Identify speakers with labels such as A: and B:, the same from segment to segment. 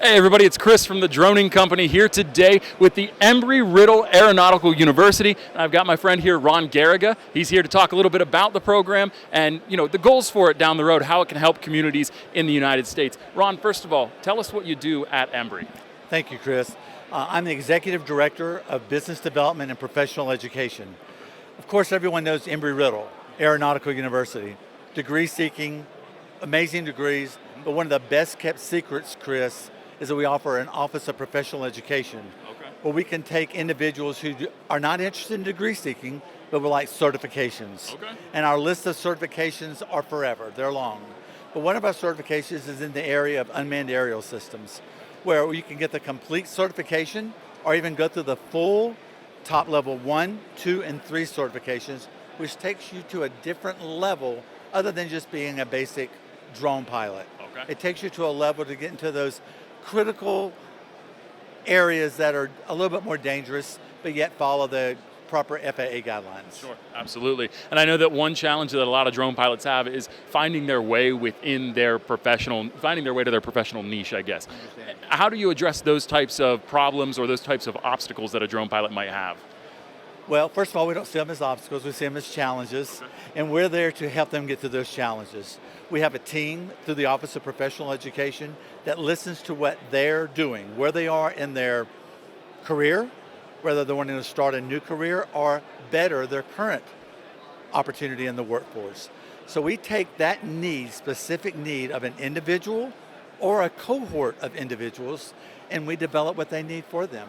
A: Hey everybody, it's Chris from the Droning Company here today with the Embry-Riddle Aeronautical University. And I've got my friend here, Ron Garriga. He's here to talk a little bit about the program and the goals for it down the road, how it can help communities in the United States. Ron, first of all, tell us what you do at Embry.
B: Thank you, Chris. I'm the Executive Director of Business Development and Professional Education. Of course, everyone knows Embry-Riddle Aeronautical University. Degree seeking, amazing degrees, but one of the best kept secrets, Chris, is that we offer an Office of Professional Education, where we can take individuals who are not interested in degree seeking, but would like certifications. And our list of certifications are forever, they're long. But one of our certifications is in the area of unmanned aerial systems, where you can get the complete certification or even go through the full top level 1, 2, and 3 certifications, which takes you to a different level other than just being a basic drone pilot. It takes you to a level to get into those critical areas that are a little bit more dangerous, but yet follow the proper FAA guidelines.
A: Sure, absolutely. And I know that one challenge that a lot of drone pilots have is finding their way to their professional niche, I guess. How do you address those types of problems or those types of obstacles that a drone pilot might have?
B: Well, first of all, we don't see them as obstacles, we see them as challenges, and we're there to help them get through those challenges. We have a team through the Office of Professional Education that listens to what they're doing, where they are in their career, whether they're wanting to start a new career or better their current opportunity in the workforce. So we take that need, specific need of an individual or a cohort of individuals, and we develop what they need for them.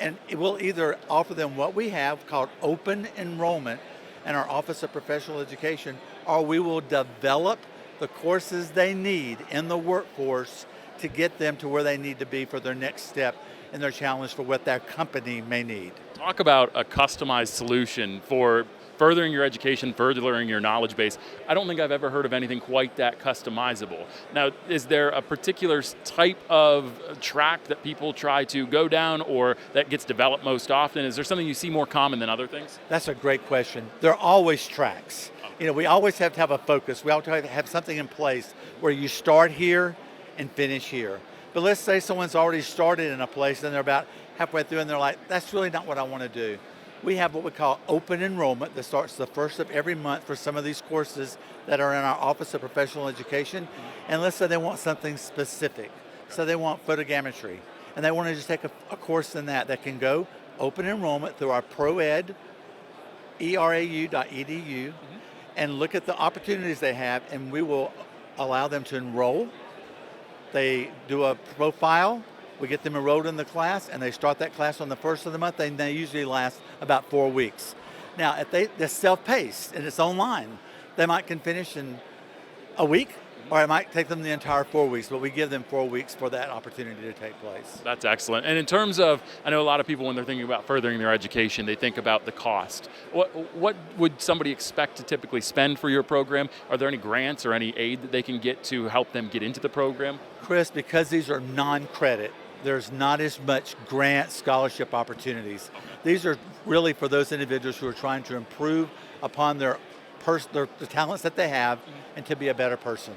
B: And it will either offer them what we have called open enrollment in our Office of Professional Education, or we will develop the courses they need in the workforce to get them to where they need to be for their next step in their challenge for what their company may need.
A: Talk about a customized solution for furthering your education, furthering your knowledge base. I don't think I've ever heard of anything quite that customizable. Now, is there a particular type of track that people try to go down or that gets developed most often? Is there something you see more common than other things?
B: That's a great question. There are always tracks. We always have to have a focus. We always have to have something in place where you start here and finish here. But let's say someone's already started in a place and they're about halfway through and they're like, that's really not what I want to do. We have what we call open enrollment that starts the first of every month for some of these courses that are in our Office of Professional Education. And let's say they want something specific. So they want photogrammetry. And they want to just take a course in that can go open enrollment through our ProEd, erau.edu, and look at the opportunities they have, and we will allow them to enroll. They do a profile. We get them enrolled in the class, and they start that class on the first of the month, and they usually last about 4 weeks. Now, if they're self-paced and it's online, they can finish in a week, or it might take them the entire 4 weeks, but we give them 4 weeks for that opportunity to take place.
A: That's excellent. And in terms of, I know a lot of people when they're thinking about furthering their education, they think about the cost. What would somebody expect to typically spend for your program? Are there any grants or any aid that they can get to help them get into the program?
B: Chris, because these are non-credit, there's not as much grant scholarship opportunities. These are really for those individuals who are trying to improve upon the talents that they have and to be a better person.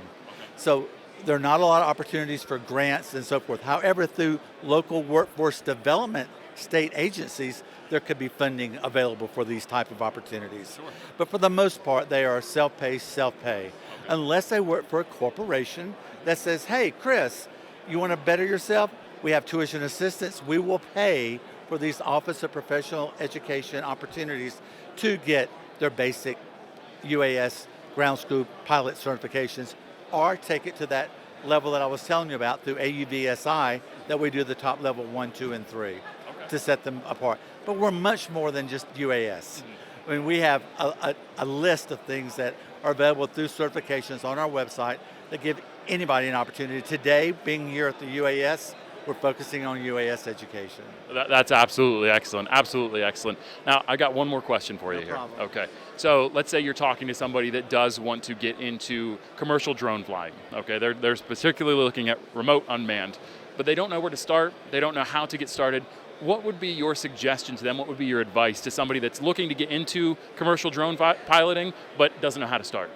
B: So there are not a lot of opportunities for grants and so forth. However, through local workforce development state agencies, there could be funding available for these type of opportunities.
A: Sure.
B: But for the most part, they are self-paced, self-pay. Unless they work for a corporation that says, hey, Chris, you want to better yourself? We have tuition assistance. We will pay for these Office of Professional Education opportunities to get their basic UAS ground school pilot certifications, or take it to that level that I was telling you about through AUVSI, that we do the top level 1, 2, and 3 to set them apart. But we're much more than just UAS. I mean, we have a list of things that are available through certifications on our website that give anybody an opportunity. Today, being here at the UAS, we're focusing on UAS education.
A: That's absolutely excellent, absolutely excellent. Now, I got one more question for you here.
B: Problem.
A: Okay, so let's say you're talking to somebody that does want to get into commercial drone flying. Okay, they're particularly looking at remote unmanned, but they don't know where to start, they don't know how to get started. What would be your suggestion to them? What would be your advice to somebody that's looking to get into commercial drone piloting, but doesn't know how to start?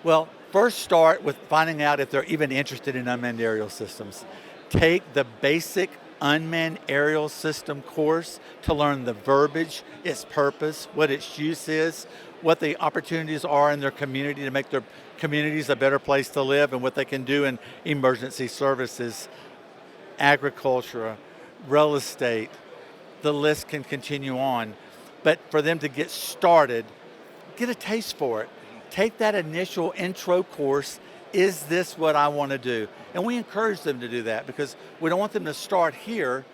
B: Well, first start with finding out if they're even interested in unmanned aerial systems. take the basic unmanned aerial system course to learn the verbiage, its purpose, what its use is, what the opportunities are in their community to make their communities a better place to live, and what they can do in emergency services, agriculture, real estate. The list can continue on. But for them to get started, get a taste for it. Take that initial intro course. Is this what I want to do? And we encourage them to do that because we don't want them to start here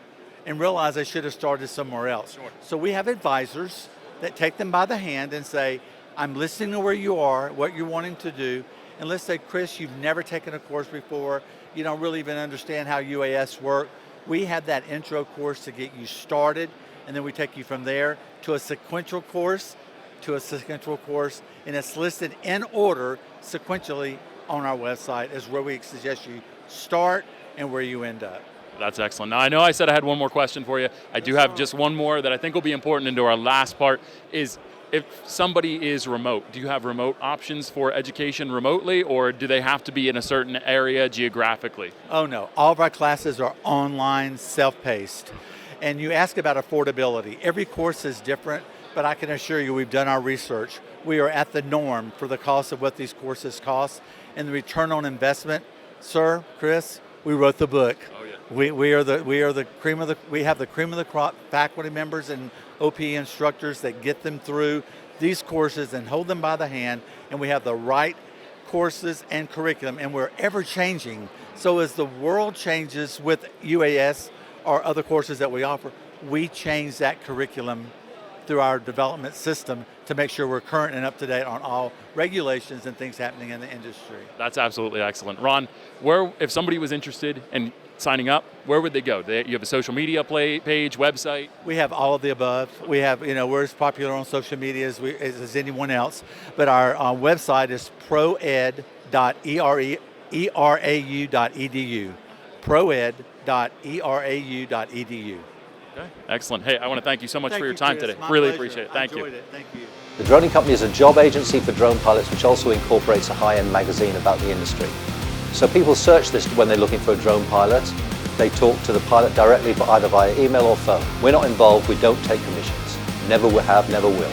B: and realize they should have started somewhere else.
A: Sure.
B: So we have advisors that take them by the hand and say, I'm listening to where you are, what you're wanting to do. And let's say, Chris, you've never taken a course before. You don't really even understand how UAS work. We have that intro course to get you started, and then we take you from there to a sequential course, and it's listed in order sequentially on our website is where we suggest you start and where you end up.
A: That's excellent. Now, I know I said I had one more question for you. I do have just one more that I think will be important into our last part is if somebody is remote, do you have remote options for education remotely, or do they have to be in a certain area geographically?
B: Oh no, all of our classes are online, self-paced. And you ask about affordability. Every course is different, but I can assure you we've done our research. We are at the norm for the cost of what these courses cost. And the return on investment, sir, Chris, we wrote the book.
A: Oh, yeah.
B: We are the cream of the, we have the cream of the crop faculty members and OPE instructors that get them through these courses and hold them by the hand, and we have the right courses and curriculum, and we're ever changing. So as the world changes with UAS or other courses that we offer, we change that curriculum through our development system to make sure we're current and up to date on all regulations and things happening in the industry.
A: That's absolutely excellent. Ron, if somebody was interested in signing up, where would they go? You have a social media page, website?
B: We have all of the above. We have, we're as popular on social media as anyone else, but our website is proed.erau.edu. proed.erau.edu.
A: Okay, excellent. Hey, I want to thank you so much for your
B: you,
A: time
B: Chris.
A: today.
B: My
A: Really
B: pleasure.
A: appreciate it. Thank you.
B: I enjoyed it. Thank you.
C: The Droning Company is a job agency for drone pilots which also incorporates a high-end magazine about the industry. So people search this when they're looking for a drone pilot. They talk to the pilot directly, but either via email or phone. We're not involved, we don't take commissions. Never have, never will.